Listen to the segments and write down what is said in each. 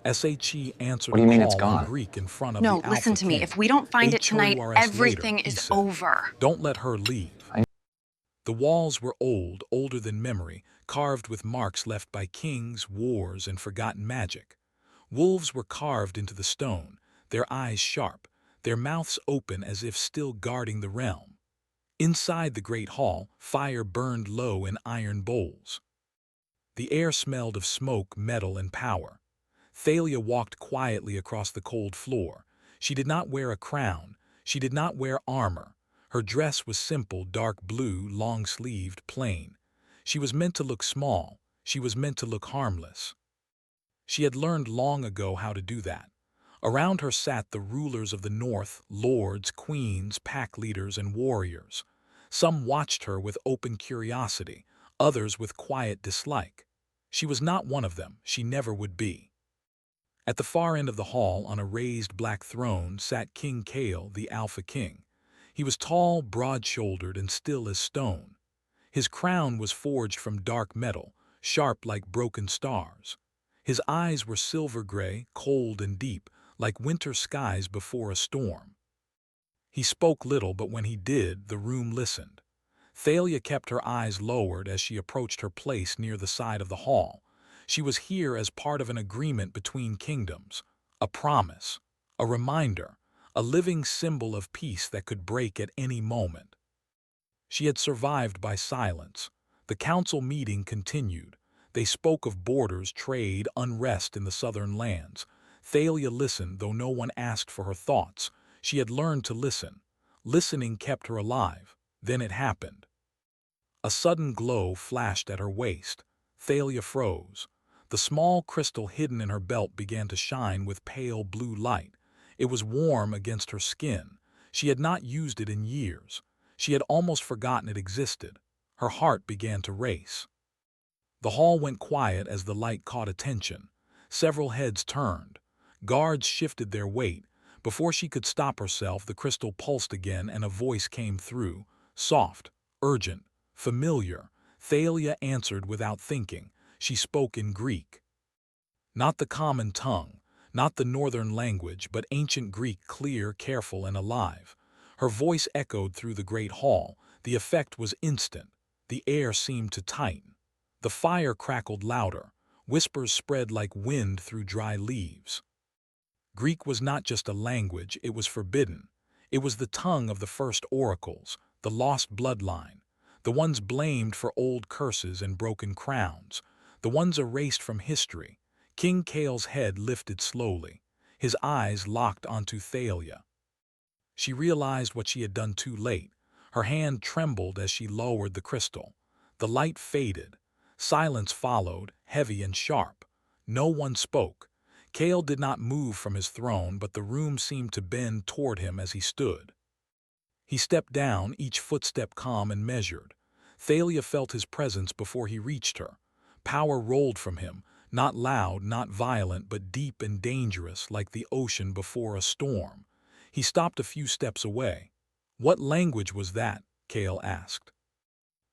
SHE answered What a do you mean it's call in gone? Greek in front of No, the listen Alpha to me. If King. we don't find it tonight, HOURS later, everything he is said. over. Don't let her leave. I The walls were old, older than memory, carved with marks left by kings, wars, and forgotten magic. Wolves were carved into the stone, their eyes sharp, their mouths open as if still guarding the realm. Inside the great hall, fire burned low in iron bowls. The air smelled of smoke, metal, and power. Thalia walked quietly across the cold floor. She did not wear a crown. She did not wear armor. Her dress was simple, dark blue, long-sleeved, plain. She was meant to look small. She was meant to look harmless. She had learned long ago how to do that. Around her sat the rulers of the north, lords, queens, pack leaders, and warriors. Some watched her with open curiosity, others with quiet dislike. She was not one of them. She never would be. At the far end of the hall, on a raised black throne, sat King Kale, the Alpha King. He was tall, broad-shouldered, and still as stone. His crown was forged from dark metal, sharp like broken stars. His eyes were silver-gray, cold and deep, like winter skies before a storm. He spoke little, but when he did, the room listened. Thalia kept her eyes lowered as she approached her place near the side of the hall. She was here as part of an agreement between kingdoms, a promise, a reminder, a living symbol of peace that could break at any moment. She had survived by silence. The council meeting continued. They spoke of borders, trade, unrest in the southern lands. Thalia listened, though no one asked for her thoughts. She had learned to listen. Listening kept her alive. Then it happened. A sudden glow flashed at her waist. Thalia froze. The small crystal hidden in her belt began to shine with pale blue light. It was warm against her skin. She had not used it in years. She had almost forgotten it existed. Her heart began to race. The hall went quiet as the light caught attention. Several heads turned. Guards shifted their weight. Before she could stop herself, the crystal pulsed again and a voice came through. Soft, urgent, familiar. Thalia answered without thinking. She spoke in Greek. Not the common tongue, not the northern language, but ancient Greek, clear, careful, and alive. Her voice echoed through the great hall. The effect was instant. The air seemed to tighten. The fire crackled louder. Whispers spread like wind through dry leaves. Greek was not just a language, it was forbidden. It was the tongue of the first oracles, the lost bloodline, the ones blamed for old curses and broken crowns, the ones erased from history. King Kale's head lifted slowly. His eyes locked onto Thalia. She realized what she had done too late. Her hand trembled as she lowered the crystal. The light faded. Silence followed, heavy and sharp. No one spoke. Kale did not move from his throne, but the room seemed to bend toward him as he stood. He stepped down, each footstep calm and measured. Thalia felt his presence before he reached her. Power rolled from him, not loud, not violent, but deep and dangerous, like the ocean before a storm. He stopped a few steps away. "What language was that?" Kale asked.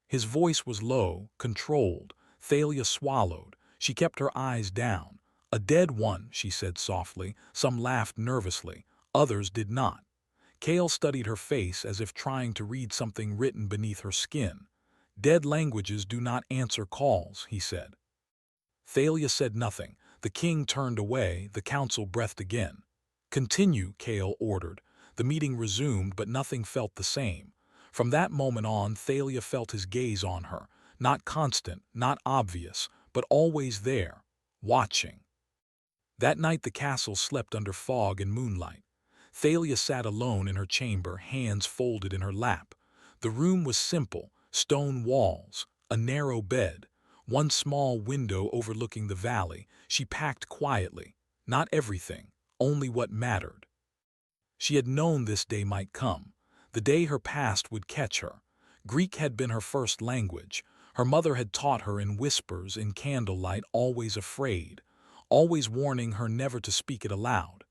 His voice was low, controlled. Thalia swallowed. She kept her eyes down. "A dead one," she said softly. Some laughed nervously. Others did not. Kale studied her face as if trying to read something written beneath her skin. "Dead languages do not answer calls," he said. Thalia said nothing. The king turned away. The council breathed again. "Continue," Kale ordered. The meeting resumed, but nothing felt the same. From that moment on, Thalia felt his gaze on her, not constant, not obvious, but always there, watching. That night the castle slept under fog and moonlight. Thalia sat alone in her chamber, hands folded in her lap. The room was simple, stone walls, a narrow bed, one small window overlooking the valley. She packed quietly, not everything, only what mattered. She had known this day might come, the day her past would catch her. Greek had been her first language. Her mother had taught her in whispers, in candlelight, always afraid, always warning her never to speak it aloud.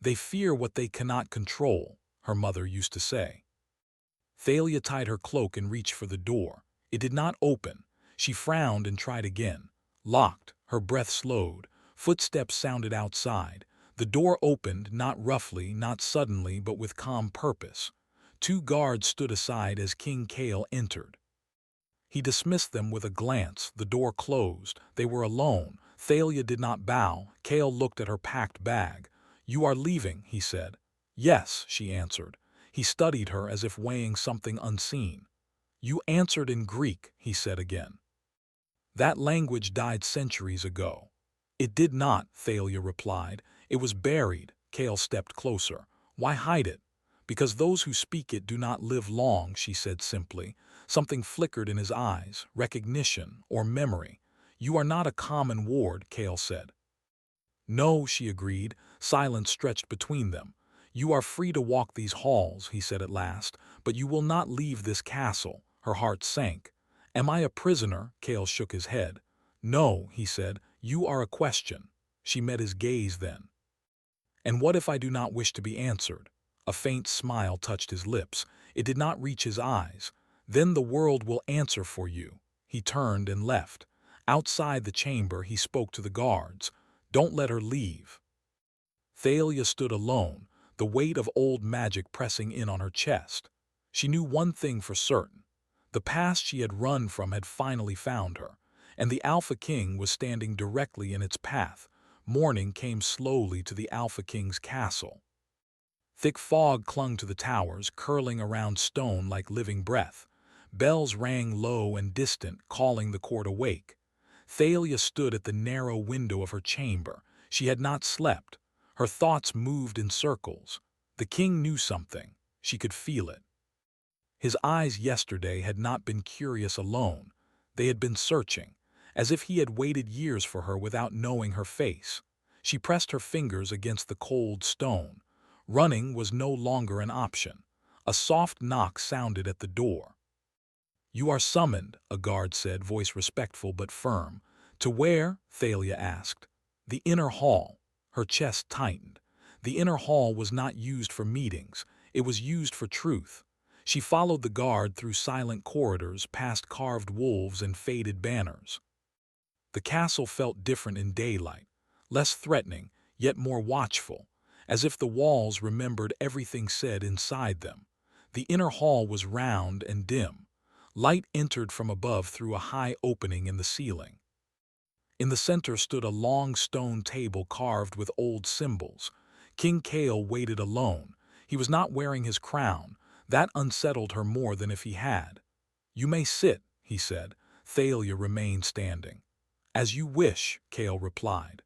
"They fear what they cannot control," her mother used to say. Thalia tied her cloak and reached for the door. It did not open. She frowned and tried again. Locked, her breath slowed. Footsteps sounded outside. The door opened, not roughly, not suddenly, but with calm purpose. Two guards stood aside as King Kale entered. He dismissed them with a glance. The door closed. They were alone. Thalia did not bow. Kale looked at her packed bag. "You are leaving," he said. "Yes," she answered. He studied her as if weighing something unseen. "You answered in Greek," he said again. "That language died centuries ago." "It did not," Thalia replied. "It was buried." Kale stepped closer. "Why hide it?" "Because those who speak it do not live long," she said simply. Something flickered in his eyes, recognition or memory. "You are not a common ward," Kale said. "No," she agreed. Silence stretched between them. "You are free to walk these halls," he said at last, "but you will not leave this castle." Her heart sank. "Am I a prisoner?" Kale shook his head. "No," he said. "You are a question." She met his gaze then. "And what if I do not wish to be answered?" A faint smile touched his lips. It did not reach his eyes. "Then the world will answer for you." He turned and left. Outside the chamber, he spoke to the guards. "Don't let her leave." Thalia stood alone, the weight of old magic pressing in on her chest. She knew one thing for certain. The past she had run from had finally found her, and the Alpha King was standing directly in its path. Morning came slowly to the Alpha King's castle. Thick fog clung to the towers, curling around stone like living breath. Bells rang low and distant, calling the court awake. Thalia stood at the narrow window of her chamber. She had not slept. Her thoughts moved in circles. The king knew something. She could feel it. His eyes yesterday had not been curious alone. They had been searching, as if he had waited years for her without knowing her face. She pressed her fingers against the cold stone. Running was no longer an option. A soft knock sounded at the door. "You are summoned," a guard said, voice respectful but firm. "To where?" Thalia asked. "The inner hall." Her chest tightened. The inner hall was not used for meetings. It was used for truth. She followed the guard through silent corridors, past carved wolves and faded banners. The castle felt different in daylight, less threatening, yet more watchful, as if the walls remembered everything said inside them. The inner hall was round and dim. Light entered from above through a high opening in the ceiling. In the center stood a long stone table carved with old symbols. King Kale waited alone. He was not wearing his crown. That unsettled her more than if he had. "You may sit," he said. Thalia remained standing. "As you wish," Kale replied.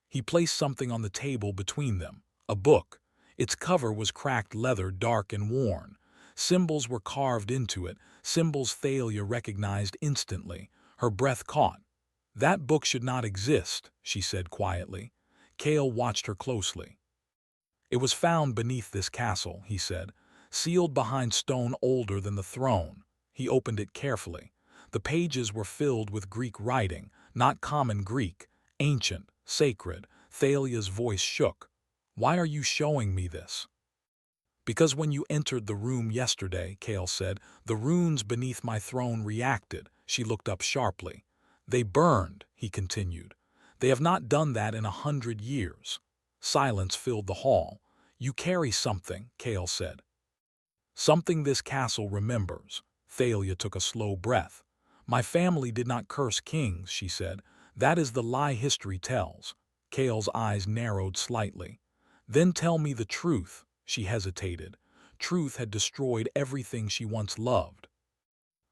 He placed something on the table between them, a book. Its cover was cracked leather, dark and worn. Symbols were carved into it, symbols Thalia recognized instantly. Her breath caught. "That book should not exist," she said quietly. Kale watched her closely. "It was found beneath this castle," he said, "sealed behind stone older than the throne." He opened it carefully. The pages were filled with Greek writing, not common Greek, ancient, sacred. Thalia's voice shook. "Why are you showing me this?" "Because when you entered the room yesterday," Kale said, "the runes beneath my throne reacted." She looked up sharply. "They burned," he continued. "They have not done that in 100 years." Silence filled the hall. "You carry something," Kale said. "Something this castle remembers." Thalia took a slow breath. "My family did not curse kings," she said. "That is the lie history tells." Kale's eyes narrowed slightly. "Then tell me the truth." She hesitated. Truth had destroyed everything she once loved.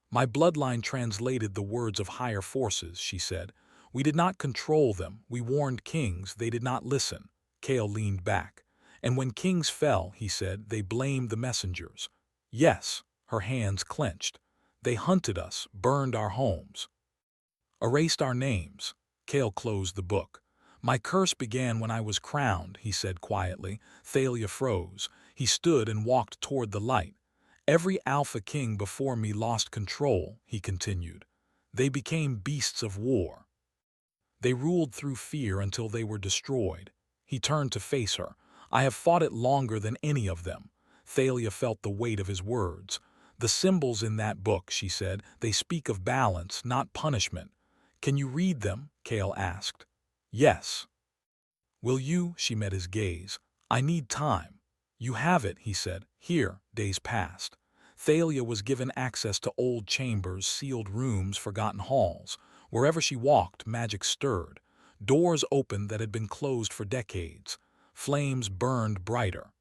"My bloodline translated the words of higher forces," she said. "We did not control them. We warned kings. They did not listen." Kale leaned back. "And when kings fell," he said, "they blamed the messengers." "Yes." Her hands clenched. "They hunted us, burned our homes, erased our names." Kale closed the book. "My curse began when I was crowned," he said quietly. Thalia froze. He stood and walked toward the light. "Every Alpha King before me lost control," he continued. "They became beasts of war. They ruled through fear until they were destroyed." He turned to face her. "I have fought it longer than any of them." Thalia felt the weight of his words. "The symbols in that book," she said, "they speak of balance, not punishment." "Can you read them?" Kale asked. Yes. Will you? She met his gaze. I need time. You have it, he said. Here, days passed. Thalia was given access to old chambers, sealed rooms, forgotten halls. Wherever she walked, magic stirred. Doors opened that had been closed for decades. Flames burned brighter.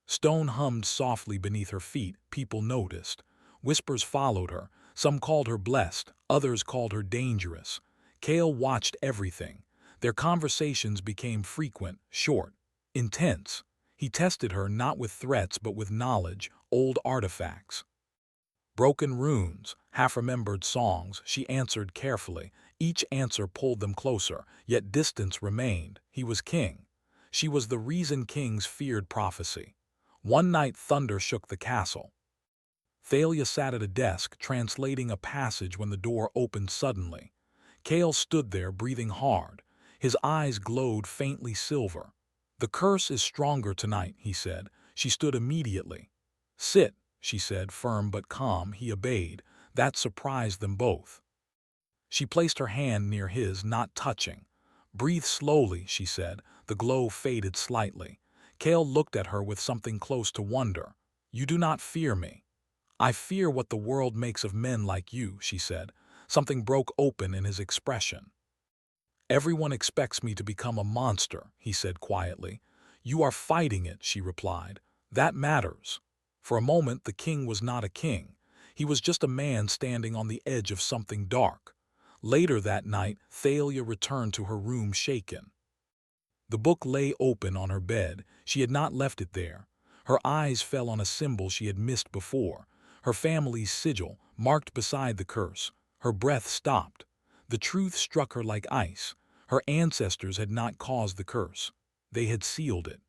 Stone hummed softly beneath her feet. People noticed. Whispers followed her. Some called her blessed, others called her dangerous. Kale watched everything. Their conversations became frequent, short, intense. He tested her not with threats but with knowledge, old artifacts. Broken runes, half-remembered songs, she answered carefully. Each answer pulled them closer, yet distance remained. He was king. She was the reason kings feared prophecy. One night thunder shook the castle. Thalia sat at a desk, translating a passage when the door opened suddenly. Kale stood there, breathing hard. His eyes glowed faintly silver. The curse is stronger tonight, he said. She stood immediately. Sit, she said, firm but calm. He obeyed. That surprised them both. She placed her hand near his, not touching. Breathe slowly, she said. The glow faded slightly. Kale looked at her with something close to wonder. You do not fear me. I fear what the world makes of men like you, she said. Something broke open in his expression. Everyone expects me to become a monster, he said quietly. You are fighting it, she replied. That matters. For a moment, the king was not a king. He was just a man standing on the edge of something dark. Later that night, Thalia returned to her room shaken. The book lay open on her bed. She had not left it there. Her eyes fell on a symbol she had missed before. Her family's sigil, marked beside the curse. Her breath stopped. The truth struck her like ice. Her ancestors had not caused the curse. They had sealed it,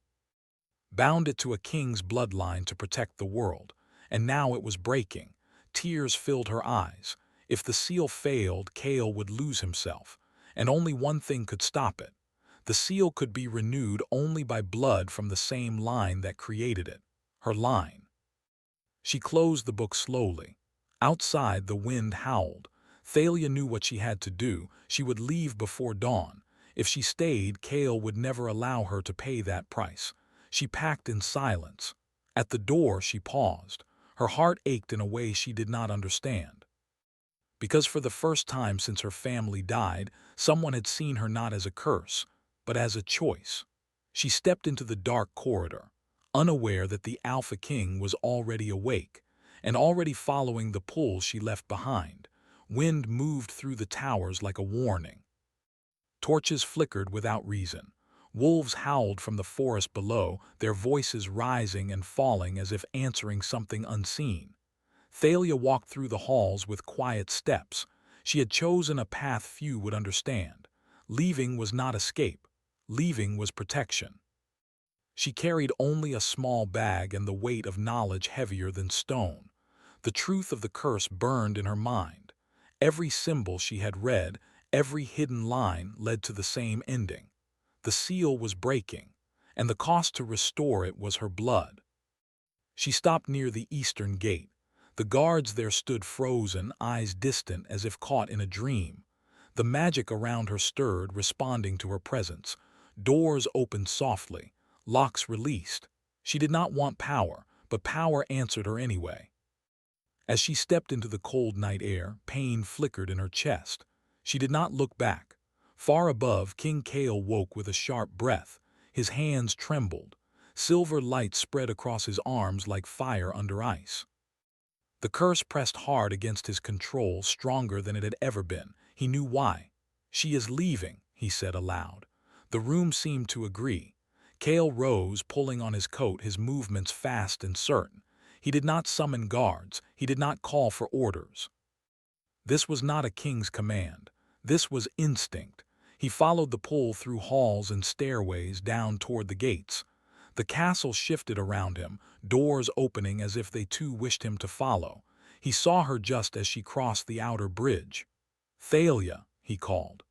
bound it to a king's bloodline to protect the world. And now it was breaking. Tears filled her eyes. If the seal failed, Kale would lose himself. And only one thing could stop it. The seal could be renewed only by blood from the same line that created it. Her line. She closed the book slowly. Outside, the wind howled. Thalia knew what she had to do. She would leave before dawn. If she stayed, Kale would never allow her to pay that price. She packed in silence. At the door, she paused. Her heart ached in a way she did not understand. Because for the first time since her family died, someone had seen her not as a curse, but as a choice. She stepped into the dark corridor, unaware that the Alpha King was already awake, and already following the pull she left behind. Wind moved through the towers like a warning. Torches flickered without reason. Wolves howled from the forest below, their voices rising and falling as if answering something unseen. Thalia walked through the halls with quiet steps. She had chosen a path few would understand. Leaving was not escape. Leaving was protection. She carried only a small bag and the weight of knowledge heavier than stone. The truth of the curse burned in her mind. Every symbol she had read, every hidden line led to the same ending. The seal was breaking, and the cost to restore it was her blood. She stopped near the eastern gate. The guards there stood frozen, eyes distant as if caught in a dream. The magic around her stirred, responding to her presence. Doors opened softly, locks released. She did not want power, but power answered her anyway. As she stepped into the cold night air, pain flickered in her chest. She did not look back. Far above, King Kale woke with a sharp breath. His hands trembled. Silver light spread across his arms like fire under ice. The curse pressed hard against his control, stronger than it had ever been. He knew why. She is leaving, he said aloud. The room seemed to agree. Kale rose, pulling on his coat, his movements fast and certain. He did not summon guards. He did not call for orders. This was not a king's command. This was instinct. He followed the pull through halls and stairways down toward the gates. The castle shifted around him, doors opening as if they too wished him to follow. He saw her just as she crossed the outer bridge. Thalia, he called.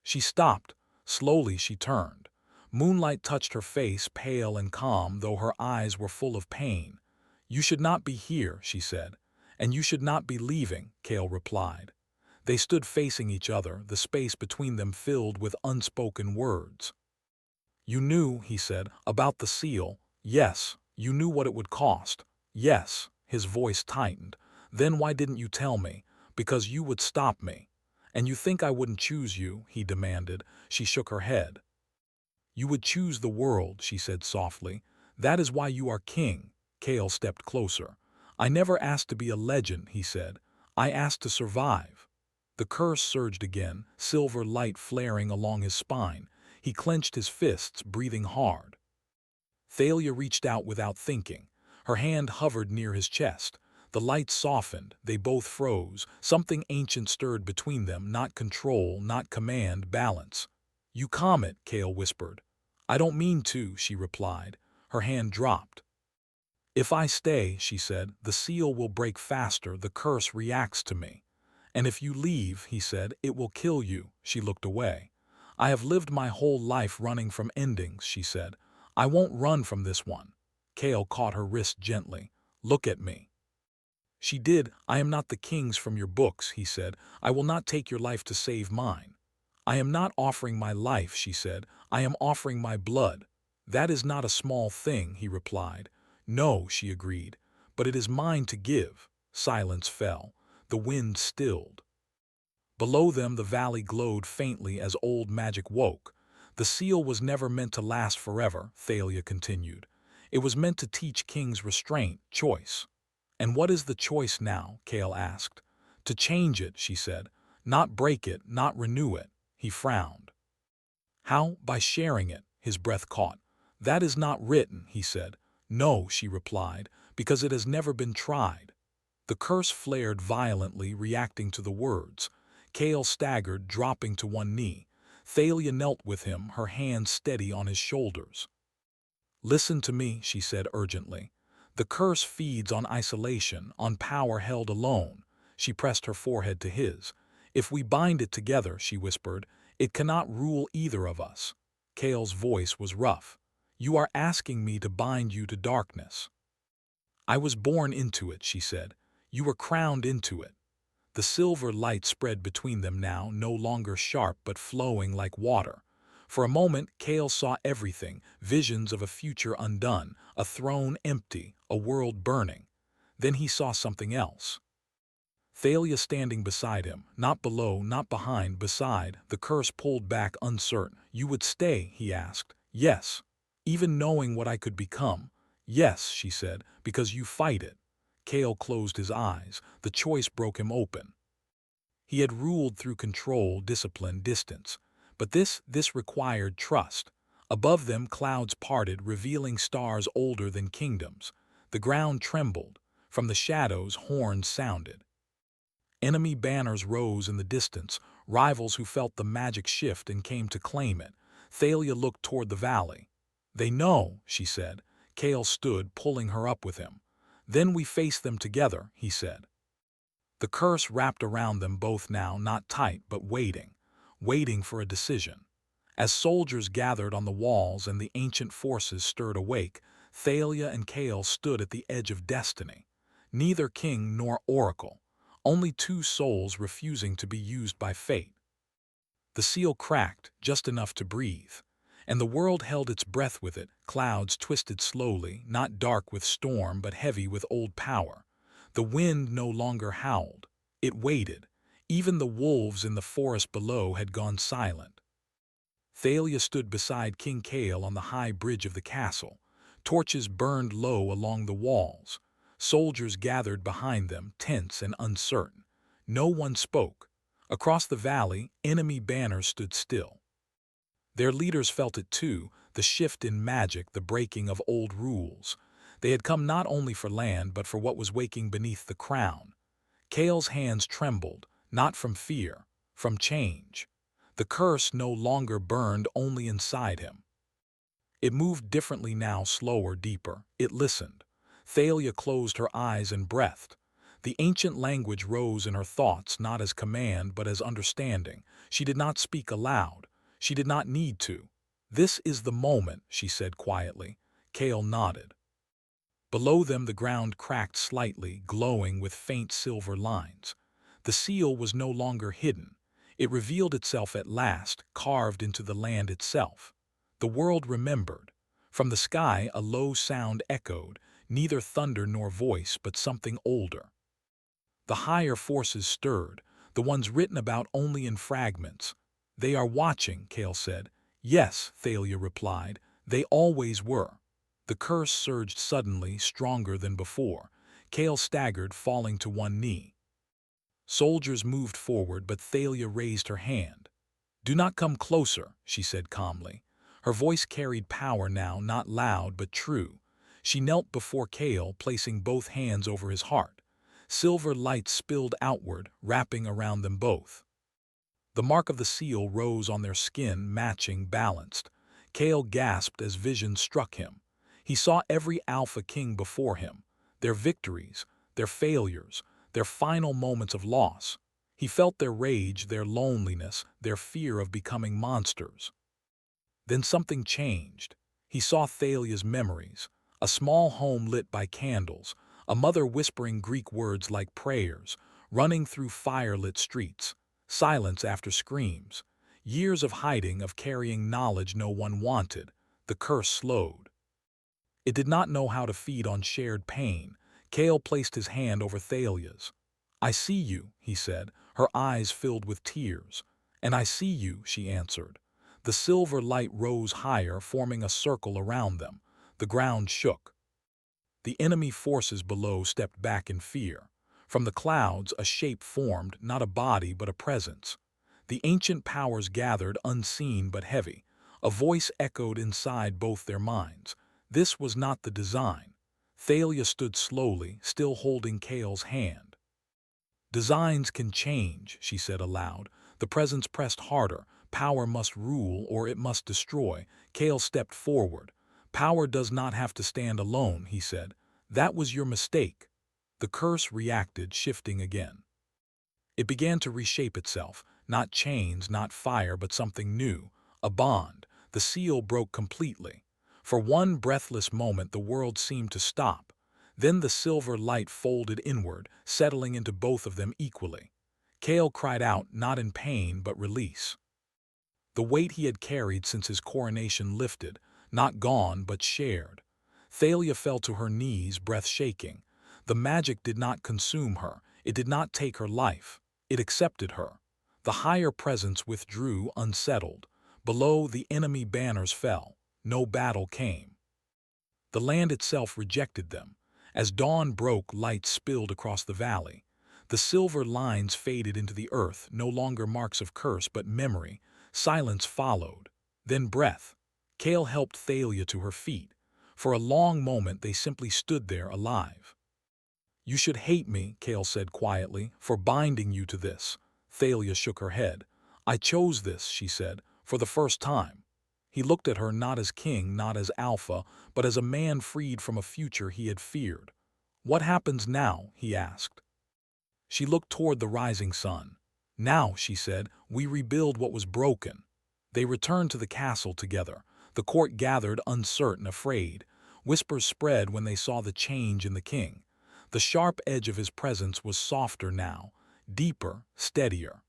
She stopped. Slowly she turned. Moonlight touched her face, pale and calm, though her eyes were full of pain. You should not be here, she said. And you should not be leaving, Kale replied. They stood facing each other, the space between them filled with unspoken words. "You knew," he said, "about the seal. Yes. You knew what it would cost. Yes." His voice tightened. "Then why didn't you tell me? Because you would stop me. And you think I wouldn't choose you?" he demanded. She shook her head. "You would choose the world," she said softly. "That is why you are king." Kale stepped closer. "I never asked to be a legend," he said. "I asked to survive." The curse surged again, silver light flaring along his spine. He clenched his fists, breathing hard. Thalia reached out without thinking. Her hand hovered near his chest. The light softened, they both froze. Something ancient stirred between them, not control, not command, balance. "You calm it," Kale whispered. "I don't mean to," she replied. Her hand dropped. "If I stay," she said, "the seal will break faster, the curse reacts to me. And if you leave," he said, "it will kill you." She looked away. "I have lived my whole life running from endings," she said. "I won't run from this one." Kale caught her wrist gently. "Look at me." She did. "I am not the kings from your books," he said. "I will not take your life to save mine." "I am not offering my life," she said. "I am offering my blood." "That is not a small thing," he replied. "No," she agreed, "but it is mine to give." Silence fell. The wind stilled. Below them the valley glowed faintly as old magic woke. "The seal was never meant to last forever," Thalia continued. "It was meant to teach kings restraint, choice." "And what is the choice now?" Kale asked. "To change it," she said. "Not break it, not renew it." He frowned. "How?" "By sharing it." His breath caught. "That is not written," he said. "No," she replied, "because it has never been tried." The curse flared violently, reacting to the words. Kale staggered, dropping to one knee. Thalia knelt with him, her hands steady on his shoulders. "Listen to me," she said urgently. "The curse feeds on isolation, on power held alone." She pressed her forehead to his. "If we bind it together," she whispered, "it cannot rule either of us." Kale's voice was rough. "You are asking me to bind you to darkness." "I was born into it," she said. "You were crowned into it." The silver light spread between them now, no longer sharp but flowing like water. For a moment, Kale saw everything, visions of a future undone, a throne empty, a world burning. Then he saw something else. Thalia standing beside him, not below, not behind, beside. The curse pulled back uncertain. "You would stay?" he asked. "Yes." "Even knowing what I could become?" "Yes," she said, "because you fight it." Kale closed his eyes. The choice broke him open. He had ruled through control, discipline, distance. But this required trust. Above them clouds parted, revealing stars older than kingdoms. The ground trembled. From the shadows horns sounded. Enemy banners rose in the distance, rivals who felt the magic shift and came to claim it. Thalia looked toward the valley. "They know," she said. Kale stood, pulling her up with him. "Then we face them together," he said. The curse wrapped around them both now, not tight, but waiting for a decision. As soldiers gathered on the walls and the ancient forces stirred awake, Thalia and Kale stood at the edge of destiny. Neither king nor oracle, only two souls refusing to be used by fate. The seal cracked, just enough to breathe. And the world held its breath with it. Clouds twisted slowly, not dark with storm, but heavy with old power. The wind no longer howled. It waited. Even the wolves in the forest below had gone silent. Thalia stood beside King Kale on the high bridge of the castle. Torches burned low along the walls. Soldiers gathered behind them, tense and uncertain. No one spoke. Across the valley, enemy banners stood still. Their leaders felt it too, the shift in magic, the breaking of old rules. They had come not only for land, but for what was waking beneath the crown. Kale's hands trembled, not from fear, from change. The curse no longer burned only inside him. It moved differently now, slower, deeper. It listened. Thalia closed her eyes and breathed. The ancient language rose in her thoughts, not as command, but as understanding. She did not speak aloud. She did not need to. "This is the moment," she said quietly. Kale nodded. Below them the ground cracked slightly, glowing with faint silver lines. The seal was no longer hidden. It revealed itself at last, carved into the land itself. The world remembered. From the sky a low sound echoed, neither thunder nor voice, but something older. The higher forces stirred, the ones written about only in fragments. "They are watching," Kale said. "Yes," Thalia replied, "they always were." The curse surged suddenly, stronger than before. Kale staggered, falling to one knee. Soldiers moved forward, but Thalia raised her hand. "Do not come closer," she said calmly. Her voice carried power now, not loud but true. She knelt before Kale, placing both hands over his heart. Silver light spilled outward, wrapping around them both. The mark of the seal rose on their skin, matching, balanced. Kale gasped as vision struck him. He saw every Alpha King before him, their victories, their failures, their final moments of loss. He felt their rage, their loneliness, their fear of becoming monsters. Then something changed. He saw Thalia's memories, a small home lit by candles, a mother whispering Greek words like prayers, running through fire-lit streets, silence after screams, years of hiding, of carrying knowledge no one wanted. The curse slowed. It did not know how to feed on shared pain. Kale placed his hand over Thalia's. "I see you," he said, her eyes filled with tears. "And I see you," she answered. The silver light rose higher, forming a circle around them. The ground shook. The enemy forces below stepped back in fear. From the clouds, a shape formed, not a body but a presence. The ancient powers gathered, unseen but heavy. A voice echoed inside both their minds. This was not the design. Thalia stood slowly, still holding Kale's hand. "Designs can change," she said aloud. The presence pressed harder. "Power must rule or it must destroy." Kale stepped forward. "Power does not have to stand alone," he said. "That was your mistake." The curse reacted, shifting again. It began to reshape itself, not chains, not fire, but something new, a bond. The seal broke completely. For one breathless moment the world seemed to stop. Then the silver light folded inward, settling into both of them equally. Kale cried out, not in pain but release. The weight he had carried since his coronation lifted, not gone but shared. Thalia fell to her knees, breath shaking. The magic did not consume her. It did not take her life. It accepted her. The higher presence withdrew, unsettled. Below, the enemy banners fell. No battle came. The land itself rejected them. As dawn broke, light spilled across the valley. The silver lines faded into the earth, no longer marks of curse but memory. Silence followed. Then breath. Kale helped Thalia to her feet. For a long moment they simply stood there, alive. "You should hate me," Kale said quietly, "for binding you to this." Thalia shook her head. "I chose this," she said, "for the first time." He looked at her not as king, not as Alpha, but as a man freed from a future he had feared. "What happens now?" he asked. She looked toward the rising sun. "Now," she said, "we rebuild what was broken." They returned to the castle together. The court gathered, uncertain, afraid. Whispers spread when they saw the change in the king. The sharp edge of his presence was softer now, deeper, steadier.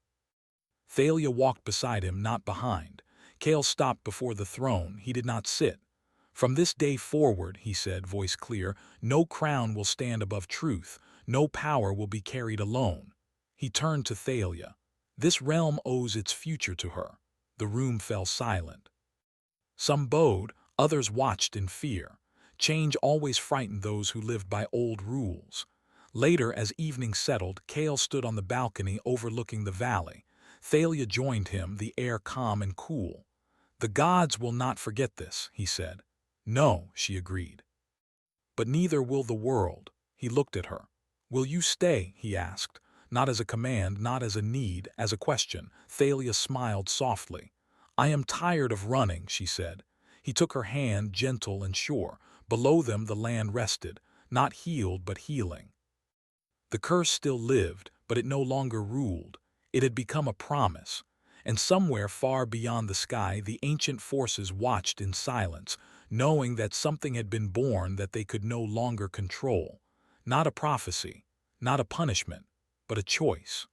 Thalia walked beside him, not behind. Kale stopped before the throne. He did not sit. "From this day forward," he said, voice clear, "no crown will stand above truth. No power will be carried alone." He turned to Thalia. "This realm owes its future to her." The room fell silent. Some bowed, others watched in fear. Change always frightened those who lived by old rules. Later, as evening settled, Kale stood on the balcony overlooking the valley. Thalia joined him, the air calm and cool. "The gods will not forget this," he said. "No," she agreed. "But neither will the world." He looked at her. "Will you stay?" he asked. Not as a command, not as a need, as a question. Thalia smiled softly. "I am tired of running," she said. He took her hand, gentle and sure. Below them the land rested, not healed but healing. The curse still lived, but it no longer ruled. It had become a promise. And somewhere far beyond the sky, the ancient forces watched in silence, knowing that something had been born that they could no longer control. Not a prophecy, not a punishment, but a choice.